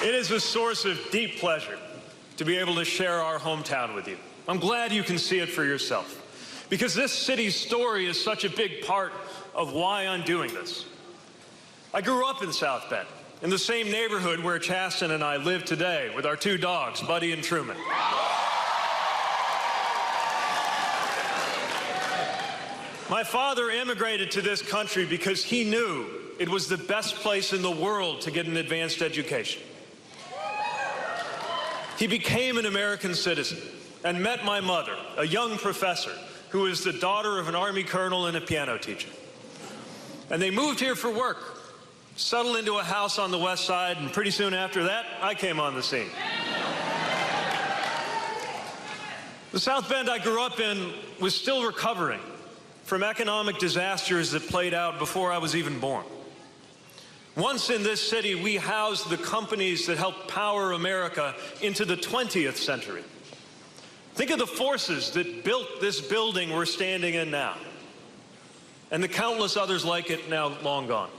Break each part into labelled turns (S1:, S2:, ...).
S1: It is a source of deep pleasure to be able to share our hometown with you. I'm glad you can see it for yourself, because this city's story is such a big part of why I'm doing this. I grew up in South Bend, in the same neighborhood where Chasten and I live today with our two dogs, Buddy and Truman. My father immigrated to this country because he knew it was the best place in the world to get an advanced education. He became an American citizen and met my mother, a young professor who is the daughter of an Army colonel and a piano teacher. And they moved here for work, settled into a house on the west side, and pretty soon after that, I came on the scene. The South Bend I grew up in was still recovering from economic disasters that played out before I was even born. Once in this city, we housed the companies that helped power America into the 20th century. Think of the forces that built this building we're standing in now, and the countless others like it now long gone.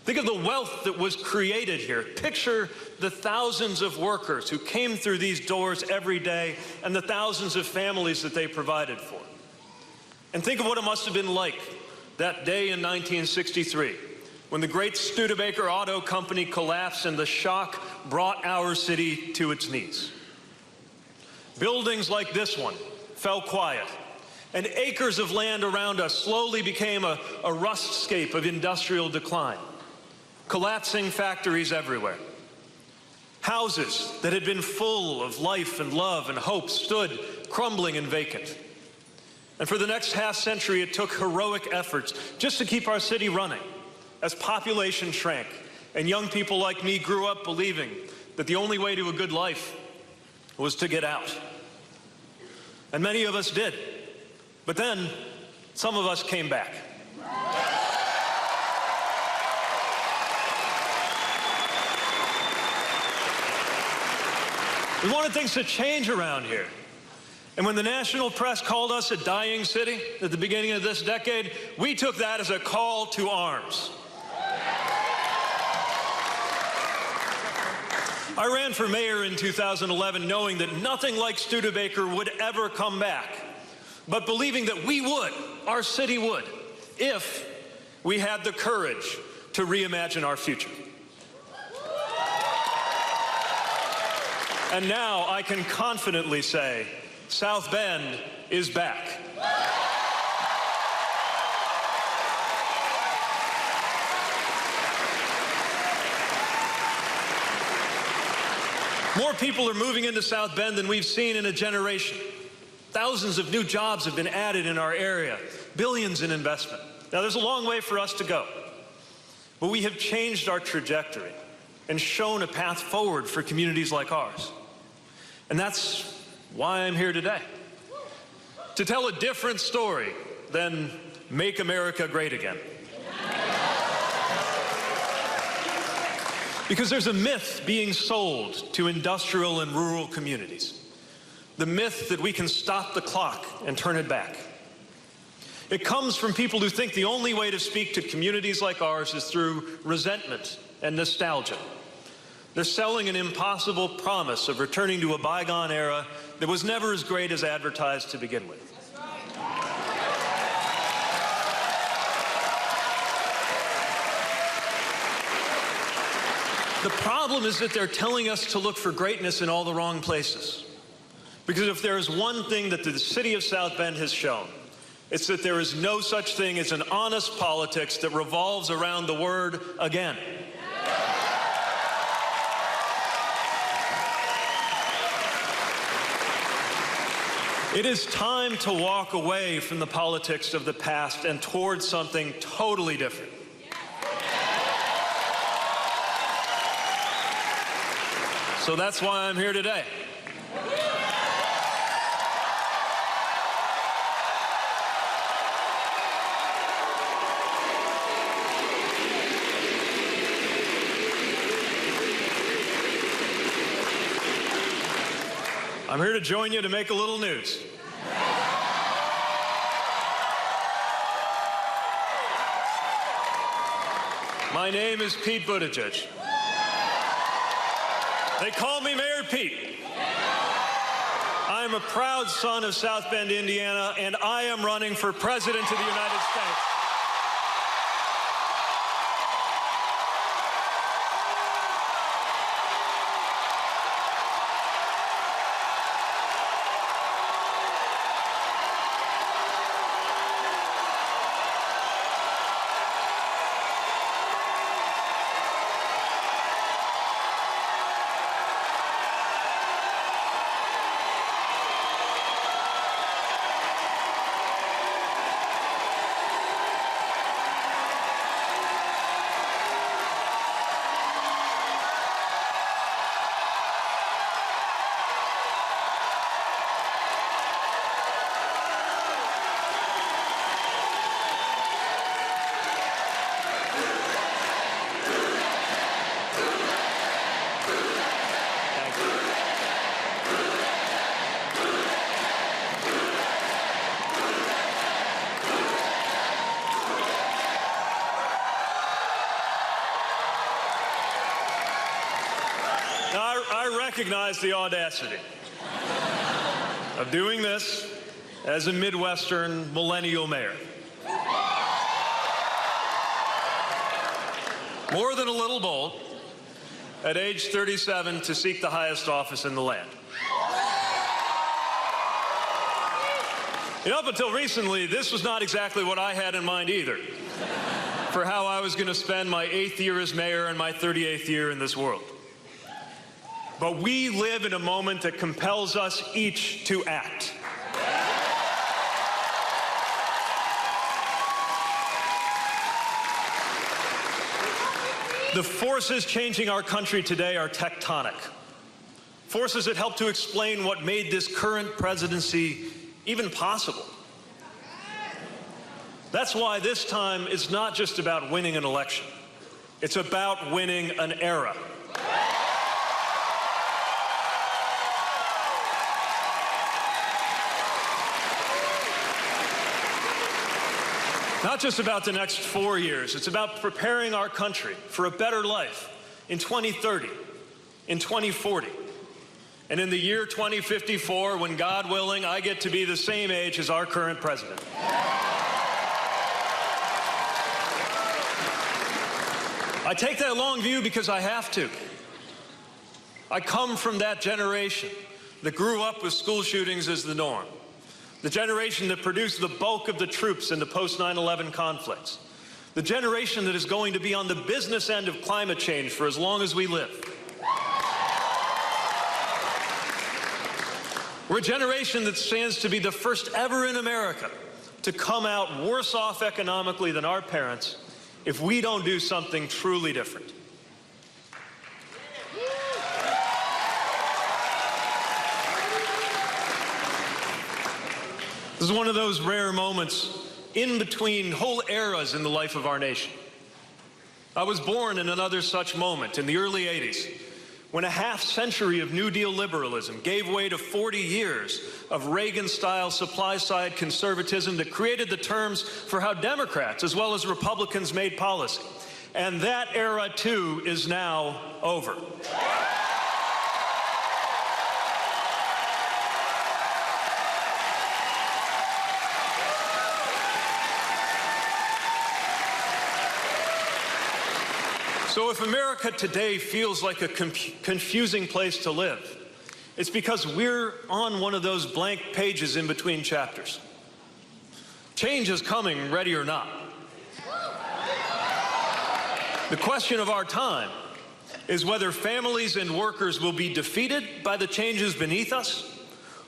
S1: Think of the wealth that was created here. Picture the thousands of workers who came through these doors every day and the thousands of families that they provided for. And think of what it must have been like that day in 1963 when the great Studebaker Auto Company collapsed and the shock brought our city to its knees. Buildings like this one fell quiet, and acres of land around us slowly became a rustscape of industrial decline. Collapsing factories everywhere. Houses that had been full of life and love and hope stood crumbling and vacant. And for the next half century, it took heroic efforts just to keep our city running as population shrank and young people like me grew up believing that the only way to a good life was to get out. And many of us did. But then some of us came back. We wanted things to change around here. And when the national press called us a dying city at the beginning of this decade, we took that as a call to arms. I ran for mayor in 2011 knowing that nothing like Studebaker would ever come back, but believing that we would, our city would, if we had the courage to reimagine our future. And now I can confidently say, South Bend is back. More people are moving into South Bend than we've seen in a generation. Thousands of new jobs have been added in our area, billions in investment. Now, there's a long way for us to go, but we have changed our trajectory and shown a path forward for communities like ours. And that's why I'm here today, to tell a different story than Make America Great Again. Because there's a myth being sold to industrial and rural communities. The myth that we can stop the clock and turn it back. It comes from people who think the only way to speak to communities like ours is through resentment and nostalgia. They're selling an impossible promise of returning to a bygone era that was never as great as advertised to begin with. The problem is that they're telling us to look for greatness in all the wrong places. Because if there is one thing that the city of South Bend has shown, it's that there is no such thing as an honest politics that revolves around the word again. It is time to walk away from the politics of the past and towards something totally different. So that's why I'm here today. I'm here to join you to make a little news. My name is Pete Buttigieg. They call me Mayor Pete. I am a proud son of South Bend, Indiana, and I am running for President of the United States. I recognize the audacity of doing this as a Midwestern millennial mayor. More than a little bold, at age 37, to seek the highest office in the land. Up until recently, this was not exactly what I had in mind either, for how I was going to spend my 8th year as mayor and my 38th year in this world. But we live in a moment that compels us each to act. The forces changing our country today are tectonic. Forces that help to explain what made this current presidency even possible. That's why this time is not just about winning an election. It's about winning an era. Not just about the next 4 years, it's about preparing our country for a better life in 2030, in 2040, and in the year 2054, when, God willing, I get to be the same age as our current president. I take that long view because I have to. I come from that generation that grew up with school shootings as the norm. The generation that produced the bulk of the troops in the post-9/11 conflicts. The generation that is going to be on the business end of climate change for as long as we live. We're a generation that stands to be the first ever in America to come out worse off economically than our parents if we don't do something truly different. This is one of those rare moments in between whole eras in the life of our nation. I was born in another such moment in the early 80s, when a half-century of New Deal liberalism gave way to 40 years of Reagan-style supply-side conservatism that created the terms for how Democrats as well as Republicans made policy. And that era, too, is now over. So if America today feels like a confusing place to live, it's because we're on one of those blank pages in between chapters. Change is coming, ready or not. The question of our time is whether families and workers will be defeated by the changes beneath us,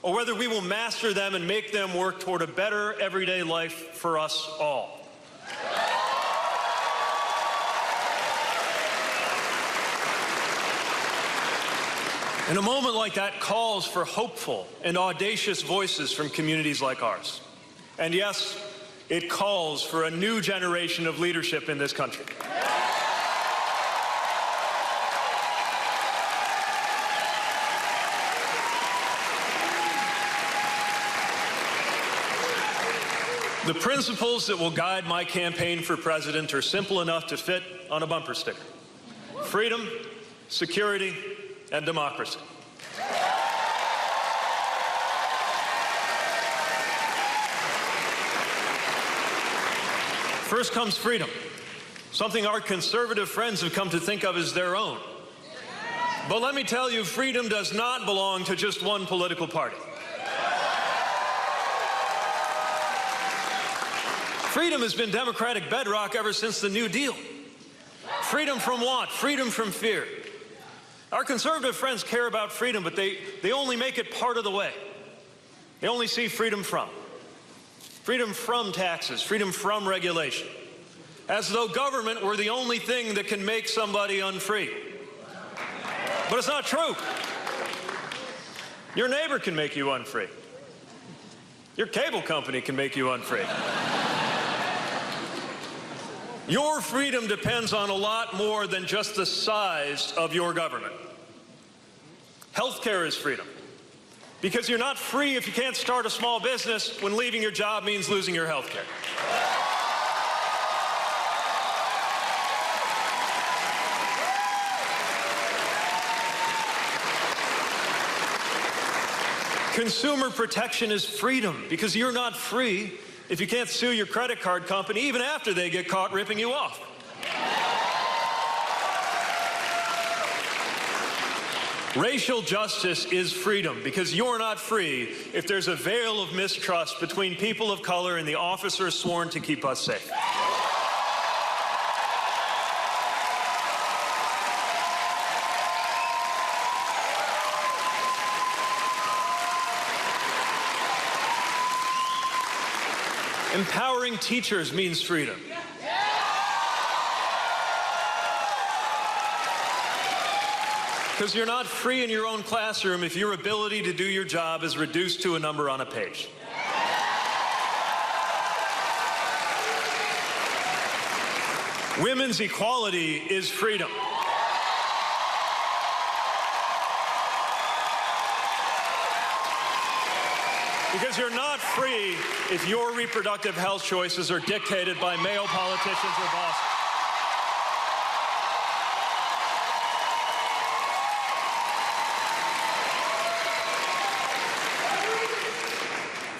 S1: or whether we will master them and make them work toward a better everyday life for us all. And a moment like that calls for hopeful and audacious voices from communities like ours. And yes, it calls for a new generation of leadership in this country. The principles that will guide my campaign for president are simple enough to fit on a bumper sticker. Freedom, security, and democracy. First comes freedom, something our conservative friends have come to think of as their own. But let me tell you, freedom does not belong to just one political party. Freedom has been democratic bedrock ever since the New Deal. Freedom from what? Freedom from fear. Our conservative friends care about freedom, but they only make it part of the way. They only see freedom from. Freedom from taxes, freedom from regulation. As though government were the only thing that can make somebody unfree. But it's not true. Your neighbor can make you unfree. Your cable company can make you unfree. Your freedom depends on a lot more than just the size of your government. Healthcare is freedom. Because you're not free if you can't start a small business when leaving your job means losing your health care. Consumer protection is freedom, because you're not free if you can't sue your credit card company even after they get caught ripping you off. Racial justice is freedom, because you're not free if there's a veil of mistrust between people of color and the officers sworn to keep us safe. Empowering teachers means freedom. Because you're not free in your own classroom if your ability to do your job is reduced to a number on a page. Women's equality is freedom. Because you're not free if your reproductive health choices are dictated by male politicians or bosses.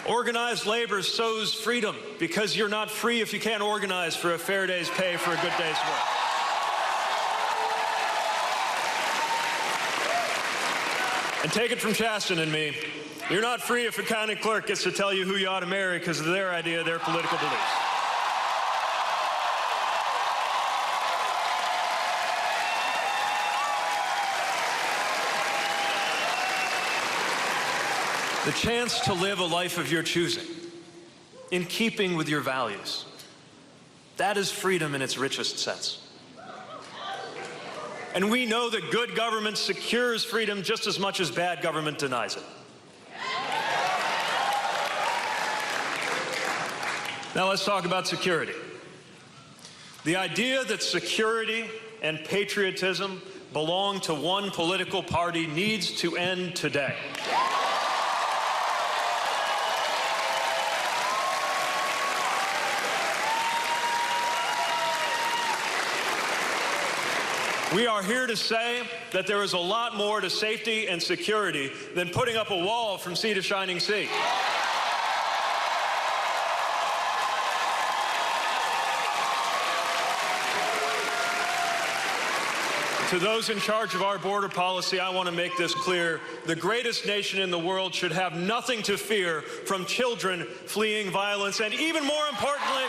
S1: Organized labor sows freedom, because you're not free if you can't organize for a fair day's pay for a good day's work. And take it from Chasten and me, you're not free if a county clerk gets to tell you who you ought to marry because of their idea, their political beliefs. The chance to live a life of your choosing, in keeping with your values. That is freedom in its richest sense. And we know that good government secures freedom just as much as bad government denies it. Now let's talk about security. The idea that security and patriotism belong to one political party needs to end today. We are here to say that there is a lot more to safety and security than putting up a wall from sea to shining sea. To those in charge of our border policy, I want to make this clear. The greatest nation in the world should have nothing to fear from children fleeing violence, and even more importantly,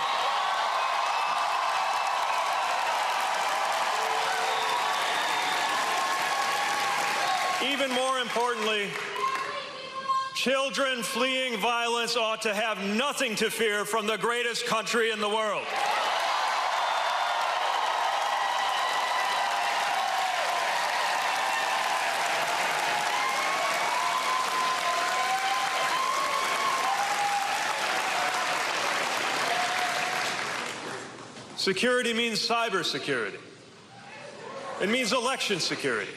S1: children fleeing violence ought to have nothing to fear from the greatest country in the world. Security means cybersecurity. It means election security.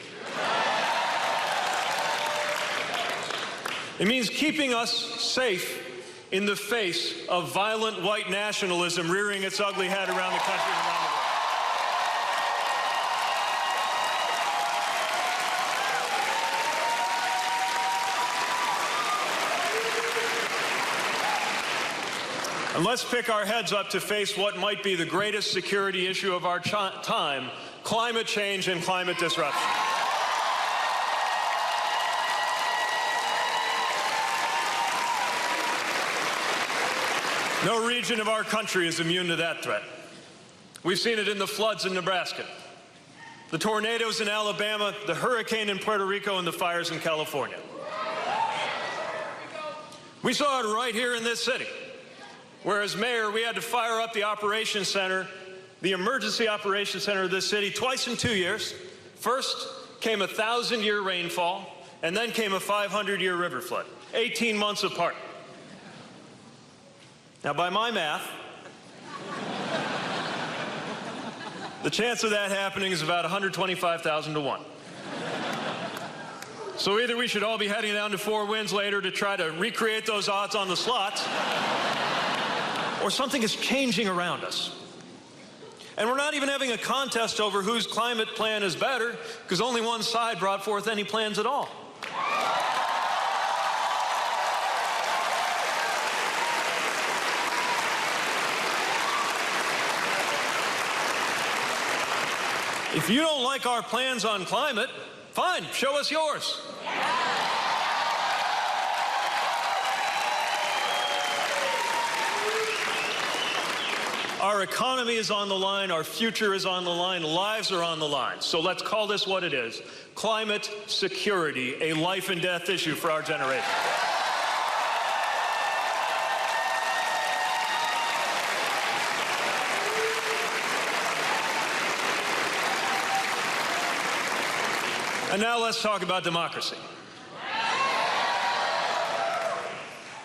S1: It means keeping us safe in the face of violent white nationalism rearing its ugly head around the country and around the And let's pick our heads up to face what might be the greatest security issue of our time, climate change and climate disruption. No region of our country is immune to that threat. We've seen it in the floods in Nebraska, the tornadoes in Alabama, the hurricane in Puerto Rico, and the fires in California. We saw it right here in this city, where as mayor we had to fire up the operations center, the emergency operations center of this city twice in 2 years. First came a 1,000-year rainfall, and then came a 500-year river flood, 18 months apart. Now, by my math, the chance of that happening is about 125,000 to 1. So either we should all be heading down to Four Winds later to try to recreate those odds on the slots, or something is changing around us. And we're not even having a contest over whose climate plan is better, because only one side brought forth any plans at all. If you don't like our plans on climate, fine, show us yours. Our economy is on the line, our future is on the line, lives are on the line. So let's call this what it is: climate security, a life and death issue for our generation. And now let's talk about democracy.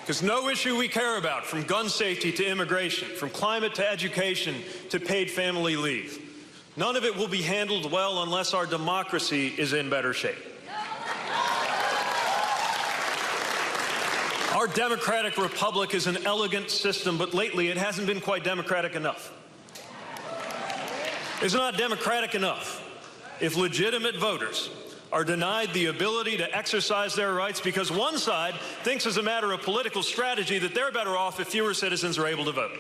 S1: Because no issue we care about, from gun safety to immigration, from climate to education to paid family leave, none of it will be handled well unless our democracy is in better shape. Our democratic republic is an elegant system, but lately it hasn't been quite democratic enough. It's not democratic enough if legitimate voters are denied the ability to exercise their rights because one side thinks as a matter of political strategy that they're better off if fewer citizens are able to vote.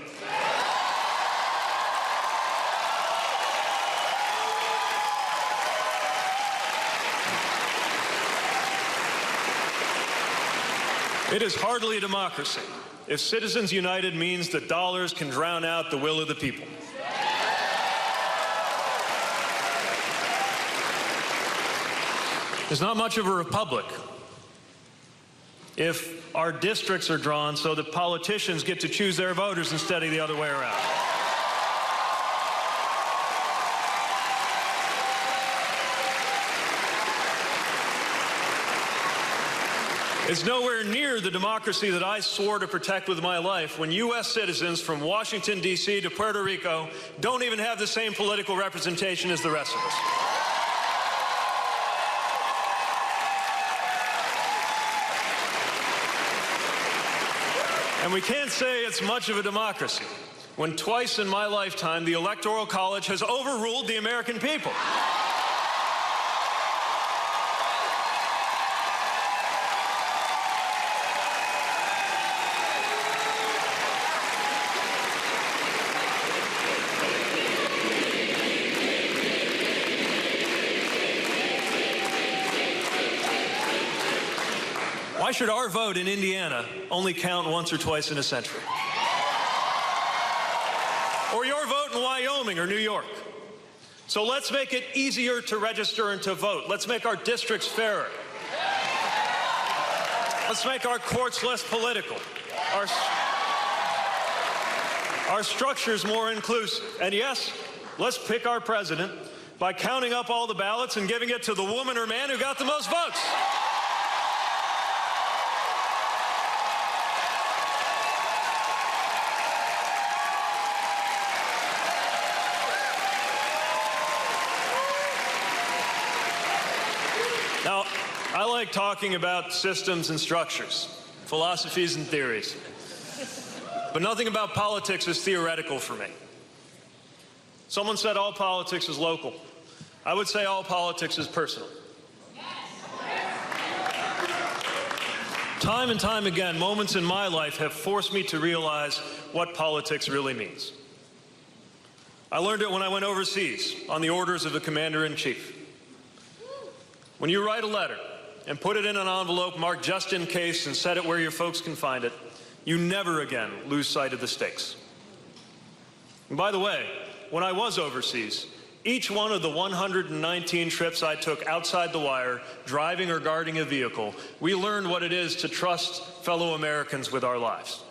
S1: It is hardly a democracy if citizens united means that dollars can drown out the will of the people. There's not much of a republic if our districts are drawn so that politicians get to choose their voters instead of the other way around. It's nowhere near the democracy that I swore to protect with my life when U.S. citizens from Washington, D.C. to Puerto Rico don't even have the same political representation as the rest of us. And we can't say it's much of a democracy when twice in my lifetime the Electoral College has overruled the American people. Why should our vote in Indiana only count once or twice in a century? Or your vote in Wyoming or New York? So let's make it easier to register and to vote. Let's make our districts fairer. Let's make our courts less political. Our structures more inclusive. And yes, let's pick our president by counting up all the ballots and giving it to the woman or man who got the most votes. Now, I like talking about systems and structures, philosophies and theories, but nothing about politics is theoretical for me. Someone said all politics is local. I would say all politics is personal. Time and time again, moments in my life have forced me to realize what politics really means. I learned it when I went overseas on the orders of the commander-in-chief. When you write a letter and put it in an envelope marked just in case and set it where your folks can find it, you never again lose sight of the stakes. And by the way, when I was overseas, each one of the 119 trips I took outside the wire, driving or guarding a vehicle, we learned what it is to trust fellow Americans with our lives.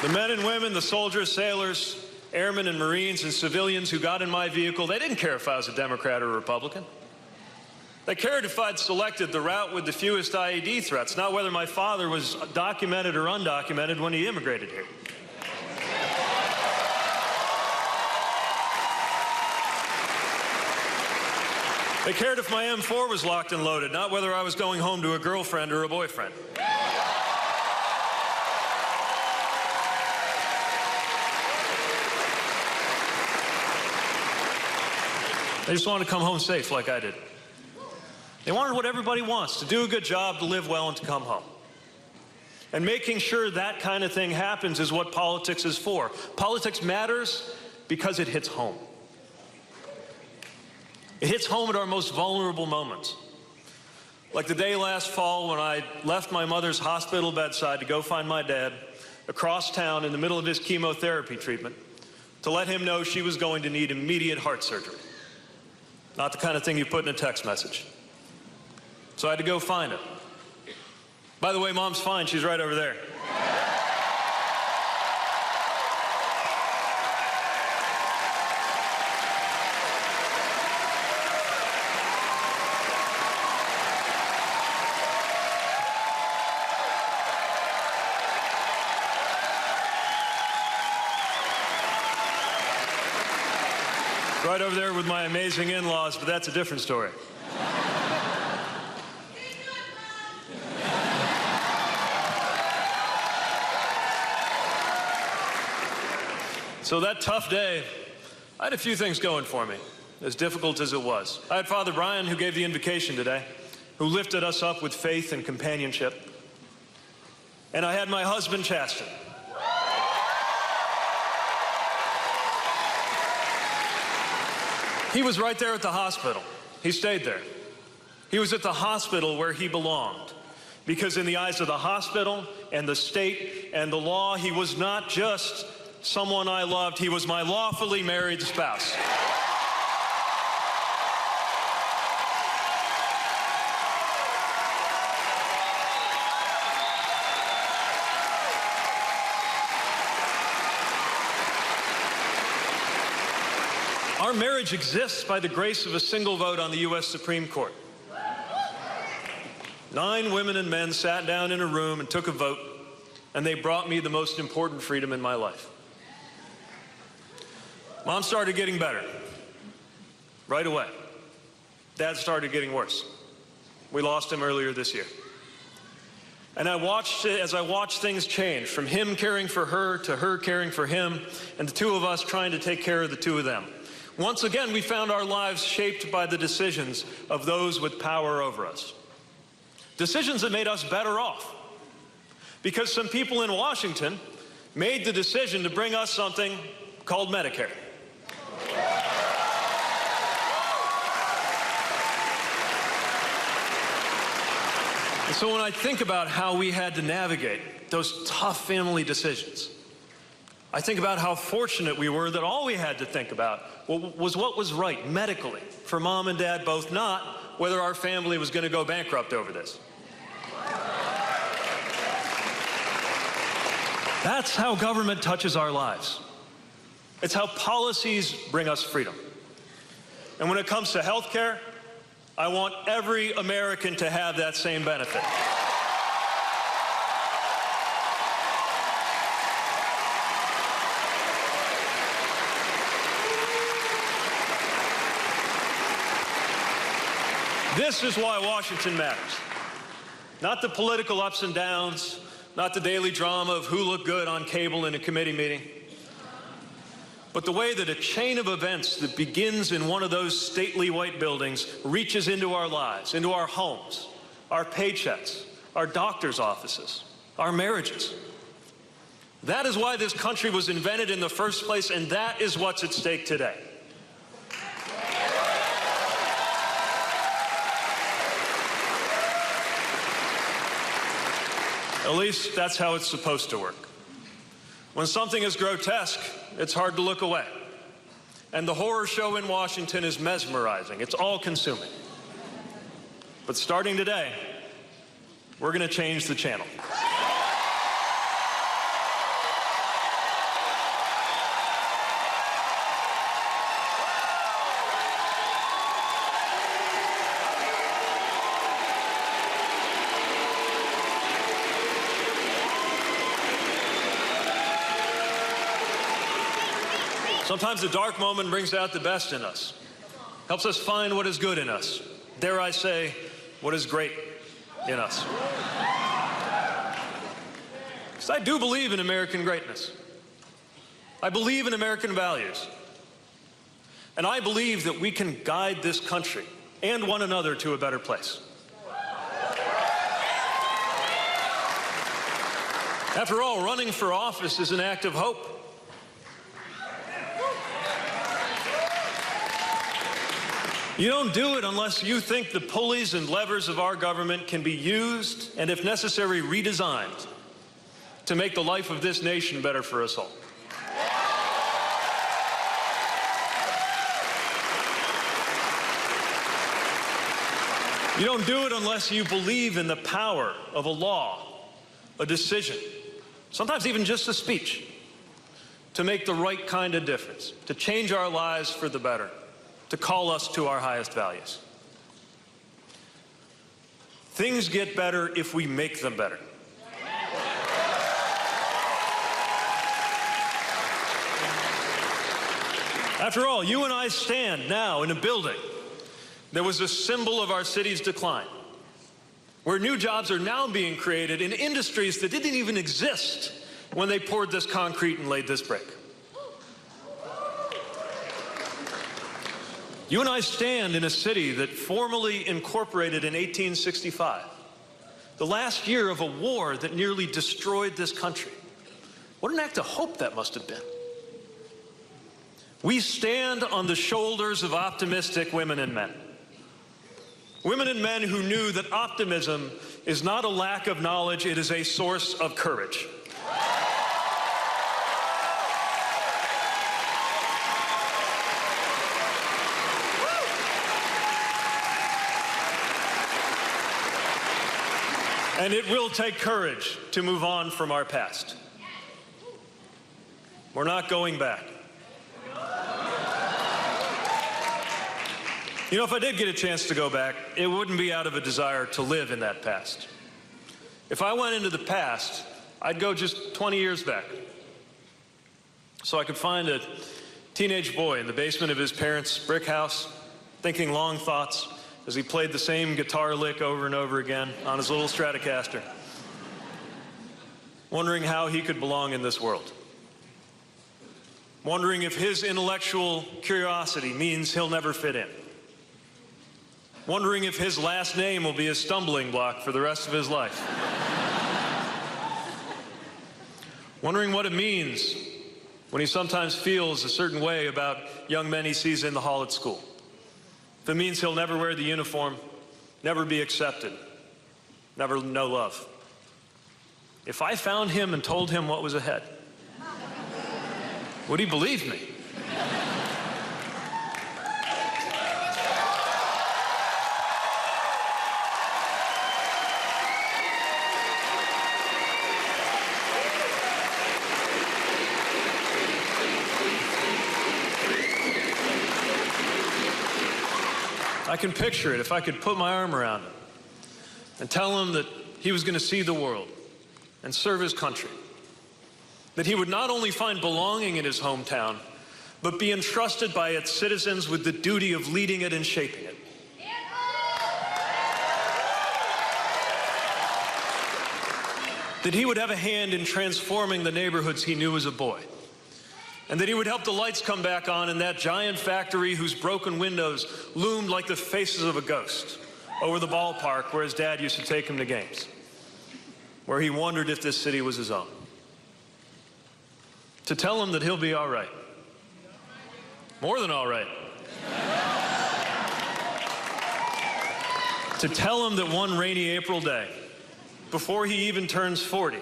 S1: The men and women, the soldiers, sailors, airmen and Marines and civilians who got in my vehicle, they didn't care if I was a Democrat or a Republican. They cared if I'd selected the route with the fewest IED threats, not whether my father was documented or undocumented when he immigrated here. They cared if my M4 was locked and loaded, not whether I was going home to a girlfriend or a boyfriend. They just wanted to come home safe like I did. They wanted what everybody wants, to do a good job, to live well, and to come home. And making sure that kind of thing happens is what politics is for. Politics matters because it hits home. It hits home at our most vulnerable moments. Like the day last fall when I left my mother's hospital bedside to go find my dad across town in the middle of his chemotherapy treatment to let him know she was going to need immediate heart surgery. Not the kind of thing you put in a text message. So I had to go find her. By the way, Mom's fine. She's right over there. Right over there with my amazing in-laws, but that's a different story. So that tough day, I had a few things going for me, as difficult as it was. I had Father Brian, who gave the invocation today, who lifted us up with faith and companionship. And I had my husband, Chasten. He was right there at the hospital. He stayed there. He was at the hospital where he belonged. Because in the eyes of the hospital and the state and the law, he was not just someone I loved, he was my lawfully married spouse. Our marriage exists by the grace of a single vote on the U.S. Supreme Court. 9 women and men sat down in a room and took a vote, and they brought me the most important freedom in my life. Mom started getting better right away. Dad started getting worse. We lost him earlier this year. And as I watched things change, from him caring for her to her caring for him, and the two of us trying to take care of the two of them. Once again, we found our lives shaped by the decisions of those with power over us. Decisions that made us better off. Because some people in Washington made the decision to bring us something called Medicare. And so when I think about how we had to navigate those tough family decisions, I think about how fortunate we were that all we had to think about was what was right medically for Mom and Dad both, not whether our family was going to go bankrupt over this. That's how government touches our lives. It's how policies bring us freedom. And when it comes to health care, I want every American to have that same benefit. This is why Washington matters. Not the political ups and downs, not the daily drama of who looked good on cable in a committee meeting. but the way that a chain of events that begins in one of those stately white buildings reaches into our lives, into our homes, our paychecks, our doctor's offices, our marriages. That is why this country was invented in the first place, and that is what's at stake today. At least that's how it's supposed to work. When something is grotesque, it's hard to look away. And the horror show in Washington is mesmerizing. It's all-consuming. But starting today, we're going to change the channel. Sometimes the dark moment brings out the best in us, helps us find what is good in us. Dare I say, what is great in us. Because I do believe in American greatness. I believe in American values. And I believe that we can guide this country and one another to a better place. After all, running for office is an act of hope. You don't do it unless you think the pulleys and levers of our government can be used and, if necessary, redesigned to make the life of this nation better for us all. You don't do it unless you believe in the power of a law, a decision, sometimes even just a speech, to make the right kind of difference, to change our lives for the better, to call us to our highest values. Things get better if we make them better. After all, you and I stand now in a building that was a symbol of our city's decline, where new jobs are now being created in industries that didn't even exist when they poured this concrete and laid this brick. You and I stand in a city that formally incorporated in 1865, the last year of a war that nearly destroyed this country. What an act of hope that must have been. We stand on the shoulders of optimistic women and men. Women and men who knew that optimism is not a lack of knowledge, it is a source of courage. And it will take courage to move on from our past. We're not going back. You know, if I did get a chance to go back, it wouldn't be out of a desire to live in that past. If I went into the past, I'd go just 20 years back, so I could find a teenage boy in the basement of his parents' brick house, thinking long thoughts as he played the same guitar lick over and over again on his little Stratocaster, wondering how he could belong in this world, wondering if his intellectual curiosity means he'll never fit in, wondering if his last name will be a stumbling block for the rest of his life, wondering what it means when he sometimes feels a certain way about young men he sees in the hall at school. If it means he'll never wear the uniform, never be accepted, never know love. If I found him and told him what was ahead, would he believe me? I can picture it if I could put my arm around him and tell him that he was going to see the world and serve his country, that he would not only find belonging in his hometown, but be entrusted by its citizens with the duty of leading it and shaping it. That he would have a hand in transforming the neighborhoods he knew as a boy, and that he would help the lights come back on in that giant factory whose broken windows loomed like the faces of a ghost over the ballpark where his dad used to take him to games, where he wondered if this city was his own. To tell him that he'll be all right. More than all right. To tell him that one rainy April day, before he even turns 40,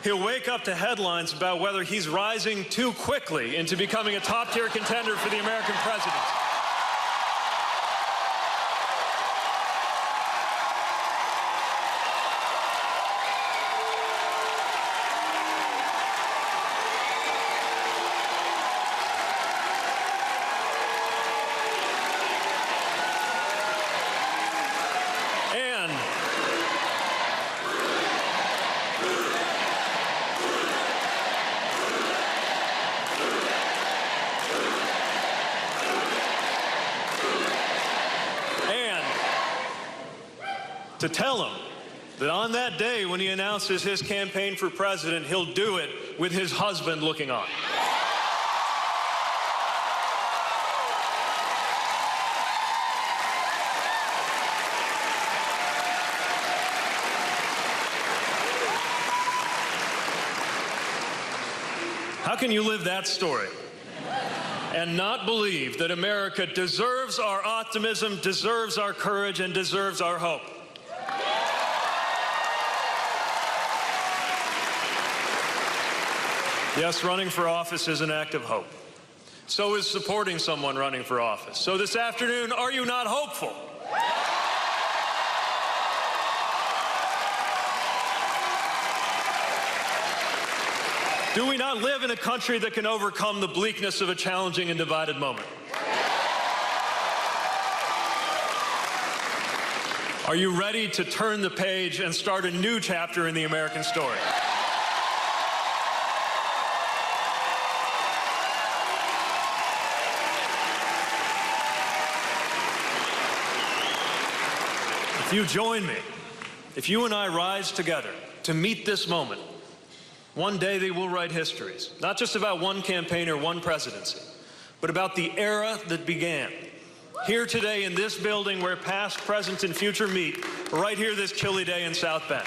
S1: he'll wake up to headlines about whether he's rising too quickly into becoming a top-tier contender for the American presidency. To tell him that on that day when he announces his campaign for president, he'll do it with his husband looking on. How can you live that story and not believe that America deserves our optimism, deserves our courage, and deserves our hope? Yes, running for office is an act of hope. So is supporting someone running for office. So this afternoon, are you not hopeful? Do we not live in a country that can overcome the bleakness of a challenging and divided moment? Are you ready to turn the page and start a new chapter in the American story? If you join me, if you and I rise together to meet this moment, one day they will write histories, not just about one campaign or one presidency, but about the era that began. Here today in this building where past, present, and future meet, right here this chilly day in South Bend.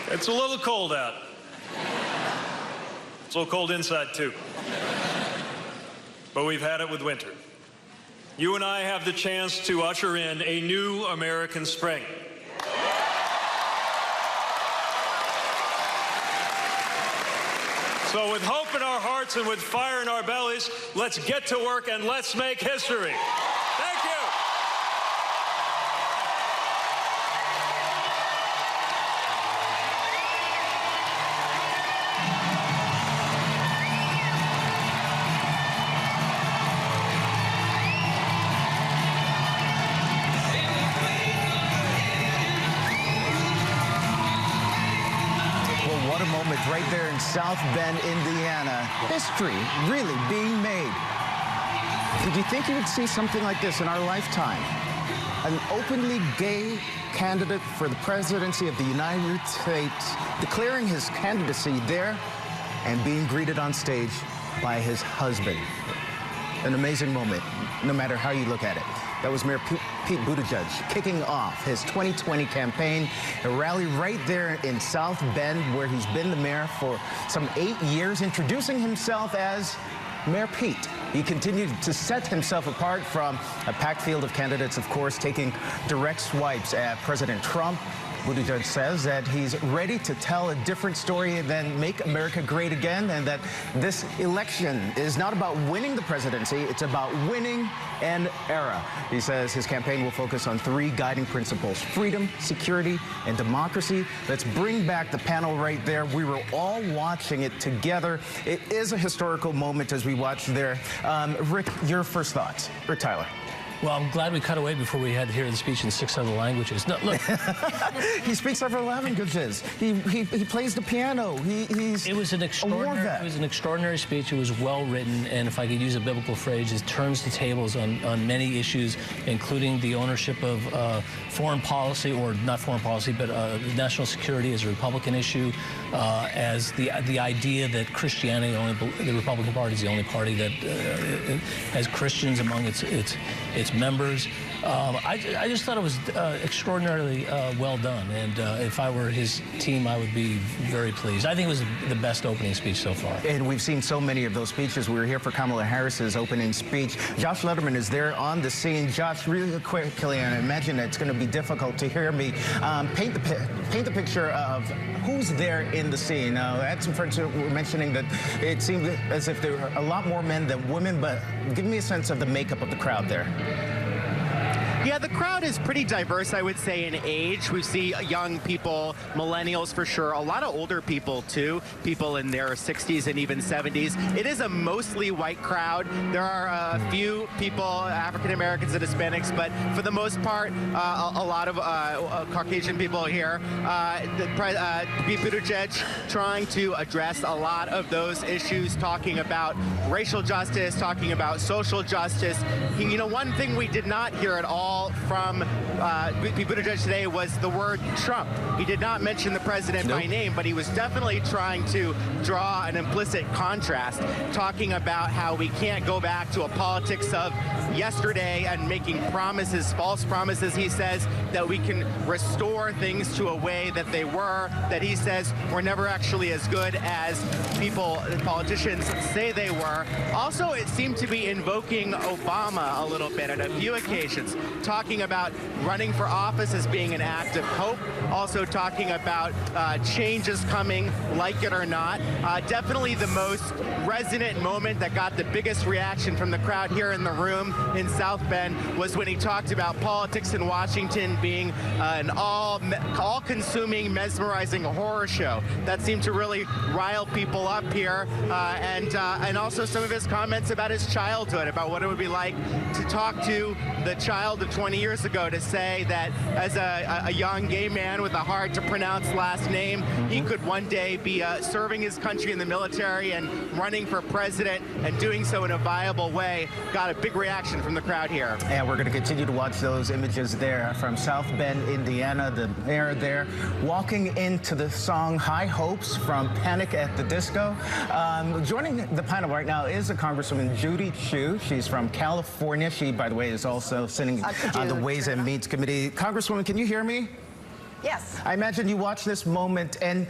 S1: It's a little cold out. It's a little cold inside, too. But we've had it with winter. You and I have the chance to usher in a new American spring. So with hope in our hearts and with fire in our bellies, let's get to work and let's make history. Thank you.
S2: What a moment right there in South Bend, Indiana. History really being made. Did you think you would see something like this in our lifetime? An openly gay candidate for the presidency of the United States declaring his candidacy there and being greeted on stage by his husband. An amazing moment, no matter how you look at it. That was Mayor Pete Buttigieg kicking off his 2020 campaign, a rally right there in South Bend where he's been the mayor for some 8 years, introducing himself as Mayor Pete. He continued to set himself apart from a packed field of candidates, of course, taking direct swipes at President Trump. Buttigieg says that he's ready to tell a different story than make America great again, and that this election is not about winning the presidency, it's about winning an era. He says his campaign will focus on 3 guiding principles: freedom, security, and democracy. Let's bring back the panel right there. We were all watching it together. It is a historical moment as we watch there. Rick, your first thoughts. Rick Tyler.
S3: Well, I'm glad we cut away before we had to hear the speech in 6 other languages. No, look.
S2: He speaks several languages. He plays the piano. He's
S3: It was an extraordinary speech. It was well written, and if I could use a biblical phrase, it turns the tables on many issues, including the ownership of foreign policy, or not foreign policy, but national security as a Republican issue, as the idea that Christianity the Republican Party is the only party that has Christians among its members. I just thought it was extraordinarily well done, and if I were his team, I would be very pleased. I think it was the best opening speech so far.
S2: And we've seen so many of those speeches. We were here for Kamala Harris's opening speech. Josh Letterman is there on the scene. Josh, really quickly, and I imagine it's going to be difficult to hear me, paint the picture of who's there in the scene. I had some friends who were mentioning that it seemed as if there were a lot more men than women, but give me a sense of the makeup of the crowd there.
S4: Yeah, the crowd is pretty diverse, I would say, in age. We see young people, millennials for sure, a lot of older people too, people in their 60s and even 70s. It is a mostly white crowd. There are a few people, African Americans and Hispanics, but for the most part, a lot of Caucasian people here. Buttigieg trying to address a lot of those issues, talking about racial justice, talking about social justice. You know, one thing we did not hear at all from Buttigieg today was the word Trump. He did not mention the president by name, but he was definitely trying to draw an implicit contrast, talking about how we can't go back to a politics of yesterday and making promises, false promises, he says, that we can restore things to a way that they were, that he says were never actually as good as politicians say they were. Also, it seemed to be invoking Obama a little bit on a few occasions, talking about running for office as being an act of hope, also talking about changes coming, like it or not. Definitely the most resonant moment that got the biggest reaction from the crowd here in the room in South Bend was when he talked about politics in Washington being an all-consuming, mesmerizing horror show. That seemed to really rile people up here, and also some of his comments about his childhood, about what it would be like to talk to the child of 20 years ago, to say that as a young gay man with a hard to pronounce last name, he could one day be serving his country in the military and running for president, and doing so in a viable way. Got a big reaction from the crowd here.
S2: And we're going to continue to watch those images there from South Bend, Indiana. The mayor there walking into the song High Hopes from Panic at the Disco. Joining the panel right now is the Congresswoman Judy Chu. She's from California. She, by the way, is also sitting on the Ways and Means Committee. Congresswoman, can you hear me?
S5: Yes.
S2: I imagine you watched this moment, and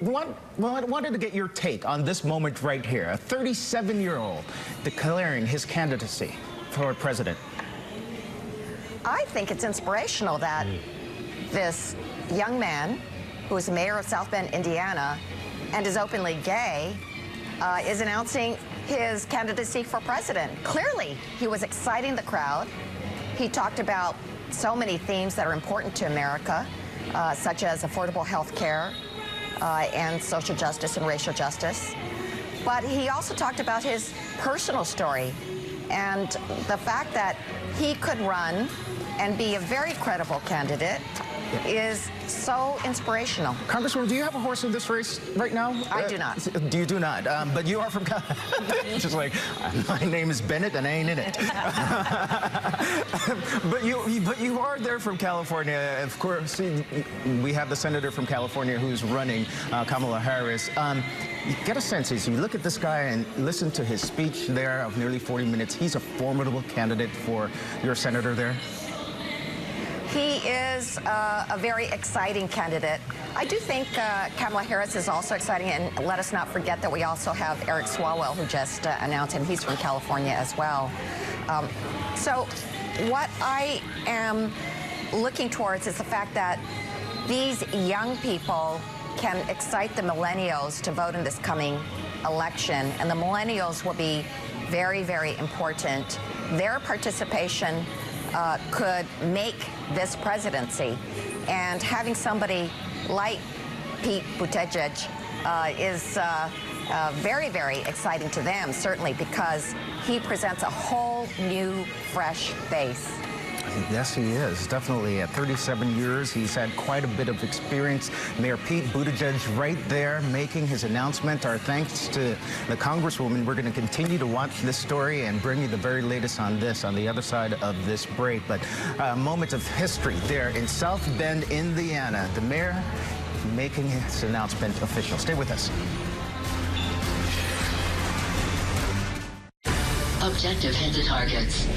S2: wanted to get your take on this moment right here. A 37-year-old declaring his candidacy for president.
S5: I think it's inspirational that this young man, who is mayor of South Bend, Indiana, and is openly gay, is announcing his candidacy for president. Clearly, he was exciting the crowd. He talked about so many themes that are important to America, such as affordable health care and social justice and racial justice. But he also talked about his personal story and the fact that he could run and be a very credible candidate is so inspirational.
S2: Congresswoman, do you have a horse in this race right now?
S5: I do not.
S2: You do not, but you are from just like, my name is Bennett and I ain't in it. but you are there from California. Of course, we have the senator from California who's running, Kamala Harris. You get a sense, as you look at this guy and listen to his speech there of nearly 40 minutes, he's a formidable candidate for your senator there.
S5: He is a very exciting candidate. I do think Kamala Harris is also exciting, and let us not forget that we also have Eric Swalwell, who just announced him. He's from California as well. So what I am looking towards is the fact that these young people can excite the millennials to vote in this coming election, and the millennials will be very, very important. Their participation could make this presidency, and having somebody like Pete Buttigieg is very, very exciting to them, certainly, because he presents a whole new, fresh face.
S2: Yes, he is. Definitely at 37 years, he's had quite a bit of experience. Mayor Pete Buttigieg right there making his announcement. Our thanks to the Congresswoman. We're going to continue to watch this story and bring you the very latest on this on the other side of this break. But a moment of history there in South Bend, Indiana. The mayor making his announcement official. Stay with us.
S6: Objective hit the targets.